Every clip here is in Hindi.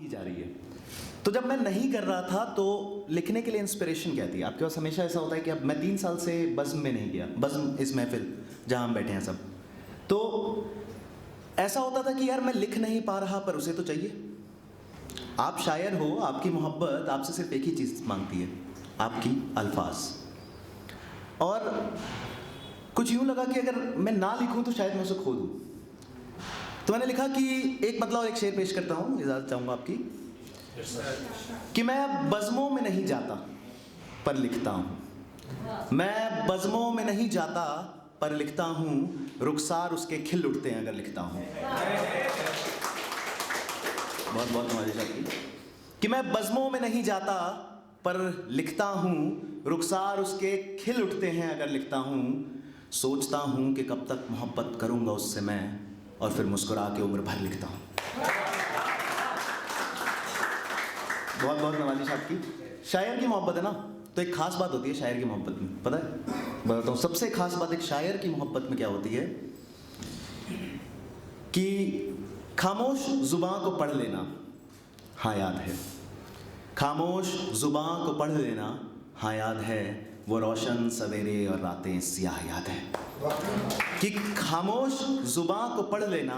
ही जा रही है। तो जब मैं नहीं कर रहा था तो लिखने के लिए इंस्पिरेशन क्या थी? आपके पास हमेशा ऐसा होता है कि अब मैं 3 साल से बज़्म में नहीं गया, बज़्म इस महफिल जहाँ हम बैठे हैं सब, तो ऐसा होता था कि यार मैं लिख नहीं पा रहा पर उसे तो चाहिए। आप शायर हो, आपकी मोहब्बत आपसे सिर्फ एक ही चीज़ मांगती है, आपकी अल्फाज। और कुछ यूँ लगा कि अगर मैं ना लिखूं तो शायद मैं उसे खो दूं। तो मैंने लिखा कि एक मतलब एक शेर पेश करता हूँ, इजाज़त चाहूँगा आपकी, कि मैं बज़्मों में नहीं जाता पर लिखता हूँ, मैं बज़्मों में नहीं जाता पर लिखता हूँ, रुखसार उसके खिल उठते हैं अगर लिखता हूँ। बहुत बहुत नवाज़िश आपकी। कि मैं बज़्मों में नहीं जाता पर लिखता हूँ, रुखसार उसके खिल उठते हैं अगर लिखता हूँ, सोचता हूँ कि कब तक मोहब्बत करूँगा उससे मैं, और फिर मुस्कुरा के उम्र भर लिखता हूँ। बहुत बहुत नवाज़िश आपकी। शायर की मोहब्बत है ना, तो एक ख़ास बात होती है शायर की मोहब्बत में, पता है? बताता हूँ। सबसे ख़ास बात एक शायर की मोहब्बत में क्या होती है कि खामोश ज़ुबां को पढ़ लेना, हाँ याद है, खामोश ज़ुबां को पढ़ लेना, हाँ याद है, वो रोशन सवेरे और रातें स्याह याद है। कि खामोश ज़ुबां को पढ़ लेना,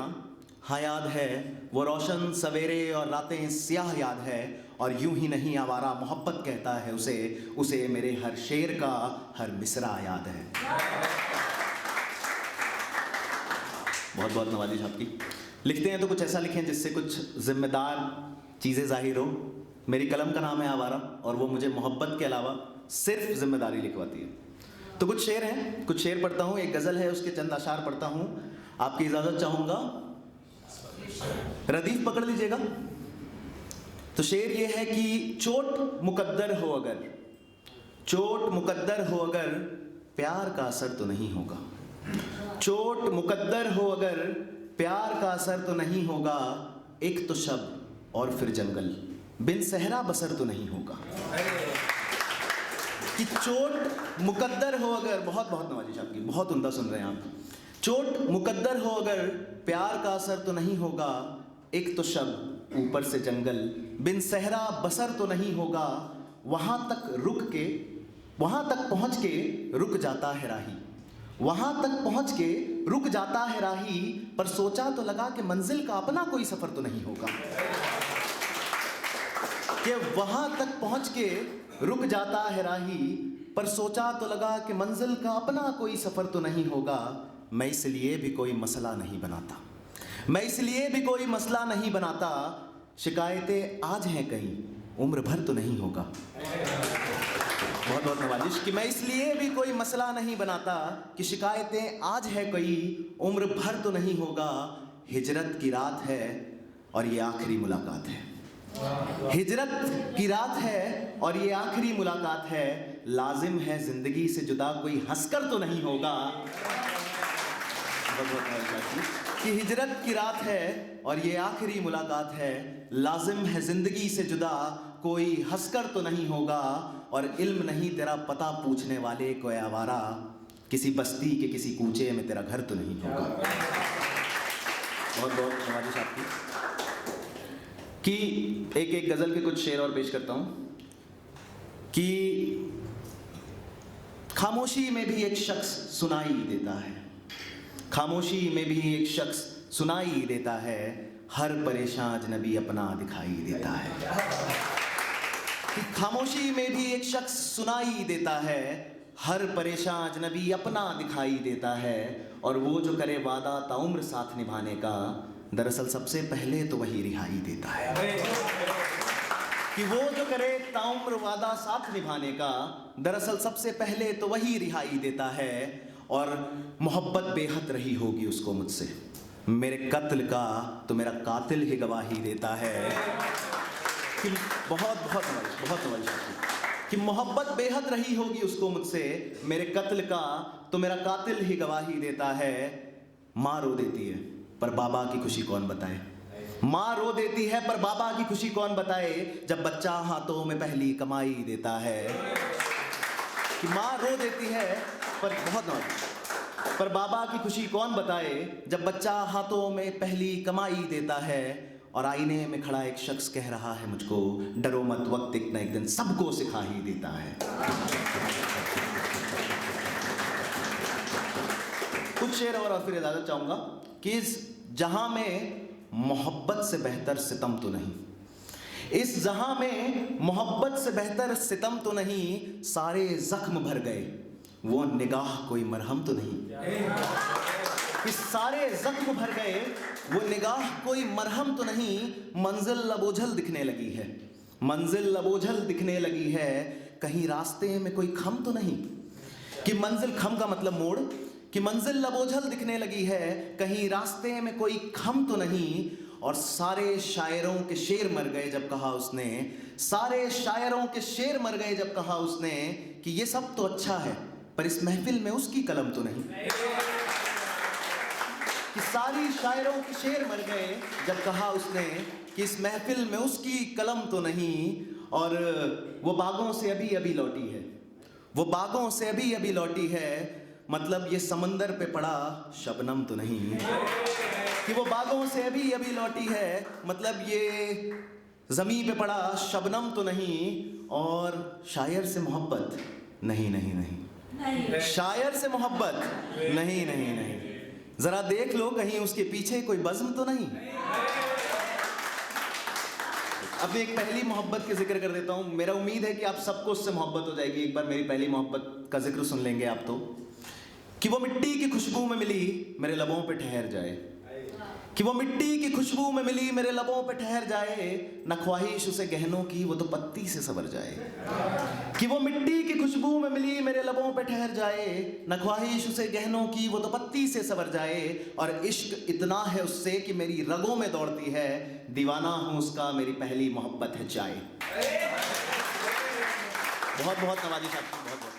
हाँ याद है, वो रोशन सवेरे और रातें स्याह याद है, और यूं ही नहीं आवारा मोहब्बत कहता है उसे, उसे मेरे हर शेर का हर मिसरा याद है। बहुत बहुत नवाज़िश आपकी। लिखते हैं तो कुछ ऐसा लिखें जिससे कुछ जिम्मेदार चीज़ें जाहिर हो। मेरी कलम का नाम है आवारा, और वो मुझे मोहब्बत के अलावा सिर्फ जिम्मेदारी लिखवाती है। तो कुछ शेर हैं, कुछ शेर पढ़ता हूँ, एक गज़ल है उसके चंद अशार पढ़ता हूँ, आपकी इजाज़त चाहूँगा, रदीफ पकड़ लीजिएगा। तो शेर ये है कि चोट मुकद्दर हो अगर, चोट मुकद्दर हो अगर, प्यार का असर तो नहीं होगा, चोट मुकद्दर हो अगर, प्यार का असर तो नहीं होगा, एक तो शब और फिर जंगल, बिन सहरा बसर तो नहीं होगा। कि चोट मुकद्दर हो अगर, बहुत बहुत नवाज़िश आपकी, बहुत उम्दा सुन रहे हैं आप। चोट मुकद्दर हो अगर, प्यार का असर तो नहीं होगा, एक तो शब ऊपर से जंगल, बिन सहरा बसर तो नहीं होगा, वहाँ तक रुक के, वहाँ तक पहुँच के रुक जाता है राही, वहाँ तक पहुँच के रुक जाता है राही, पर सोचा तो लगा कि मंजिल का अपना कोई सफ़र तो नहीं होगा। कि वहाँ तक पहुँच के रुक जाता है राही, पर सोचा तो लगा कि मंजिल का अपना कोई सफ़र तो नहीं होगा, मैं इसलिए भी कोई मसला नहीं बनाता, मैं इसलिए भी कोई मसला नहीं बनाता, शिकायतें आज हैं कहीं, उम्र भर तो नहीं होगा। बहुत बहुत नवाज़िश। कि मैं इसलिए भी कोई मसला नहीं बनाता कि शिकायतें आज है कोई, उम्र भर तो नहीं होगा, हिजरत की रात है और ये आखिरी मुलाकात है, हिजरत की रात है और ये आखिरी मुलाकात है, लाजिम है ज़िंदगी से जुदा कोई हंसकर तो नहीं होगा। कि हिजरत की रात है और ये आखिरी मुलाकात है, लाजिम है ज़िंदगी से जुदा कोई हंसकर तो नहीं होगा, और इल्म नहीं तेरा पता पूछने वाले कोई आवारा, किसी बस्ती के किसी कूचे में तेरा घर तो नहीं होगा। बहुत बहुत नवाज़िश आपकी। कि एक एक गज़ल के कुछ शेर और पेश करता हूँ। कि खामोशी में भी एक शख्स सुनाई देता है, खामोशी में भी एक शख्स सुनाई देता है, हर परेशान अजनबी अपना दिखाई देता है। कि खामोशी में भी एक शख्स सुनाई देता है, हर परेशान अजनबी अपना दिखाई देता है, और वो जो करे वादा ताउम्र साथ निभाने का, दरअसल सबसे पहले तो वही रिहाई देता है। कि वो जो करे ताउम्र वादा साथ निभाने का, दरअसल सबसे पहले तो वही रिहाई देता है, और मोहब्बत बेहद रही होगी उसको मुझसे, मेरे कत्ल का तो मेरा कातिल ही गवाही देता है। कि बहुत बहुत नवाज़िश कि मोहब्बत बेहद रही होगी उसको मुझसे, मेरे कत्ल का तो मेरा कातिल ही गवाही देता है। माँ रो देती है पर बाबा की खुशी कौन बताए, माँ रो देती है पर बाबा की खुशी कौन बताए, जब बच्चा हाथों में पहली कमाई देता है। कि माँ रो देती है पर बहुत नवाज़िश, पर बाबा की खुशी कौन बताए, जब बच्चा हाथों में पहली कमाई देता है, और आईने में खड़ा एक शख्स कह रहा है मुझको, डरो मत वक्त एक न एक दिन सबको सिखा ही देता है। कुछ शेर और फिर इजाजत चाहूंगा कि इस जहां में मोहब्बत से बेहतर सितम तो नहीं, इस जहां में मोहब्बत से बेहतर सितम तो नहीं, सारे जख्म भर गए वो निगाह कोई मरहम तो नहीं, इस सारे जख्म भर गए वो निगाह कोई मरहम तो नहीं, मंजिल लबोझल दिखने लगी है, मंजिल लबोझल दिखने लगी है, कहीं रास्ते में कोई खम तो नहीं, कि मंजिल, खम का मतलब मोड़, कि मंजिल लबोझल दिखने लगी है, कहीं रास्ते में कोई खम तो नहीं। और सारे शायरों के शेर मर गए जब कहा उसने, सारे शायरों के शेर मर गए जब कहा उसने कि ये सब तो अच्छा है पर इस महफिल में उसकी कलम तो नहीं, कि सारी शायरों के शेर मर गए जब कहा उसने कि इस महफिल में उसकी कलम तो नहीं। और वो बागों से अभी अभी लौटी है, वो बागों से अभी अभी लौटी है, मतलब ये समंदर पे पड़ा शबनम तो नहीं, कि वो बागों से अभी अभी लौटी है, मतलब ये ज़मीं पे पड़ा शबनम तो नहीं। और शायर से मोहब्बत नहीं नहीं नहीं, शायर से मोहब्बत नहीं नहीं नहीं, जरा देख लो कहीं उसके पीछे कोई बज़्म तो नहीं। अब एक पहली मोहब्बत के जिक्र कर देता हूँ, मेरा उम्मीद है कि आप सबको उससे मोहब्बत हो जाएगी। एक बार मेरी पहली मोहब्बत का जिक्र सुन लेंगे आप तो, कि वो मिट्टी की खुशबू में मिली मेरे लबों पे ठहर जाए, कि वो मिट्टी की खुशबू में मिली मेरे लबों पे ठहर जाए, न ख्वाहिश उसे गहनों की वो तो पत्ती से सवर जाए, कि वो मिट्टी की खुशबू में मिली मेरे लबों पे ठहर जाए, न ख्वाहिश उसे गहनों की वो तो पत्ती से सवर जाए। और इश्क इतना है उससे कि मेरी रगों में दौड़ती है, दीवाना हूँ उसका मेरी पहली मोहब्बत है चाय। बहुत बहुत नवाजिश आपकी, बहुत बहुत।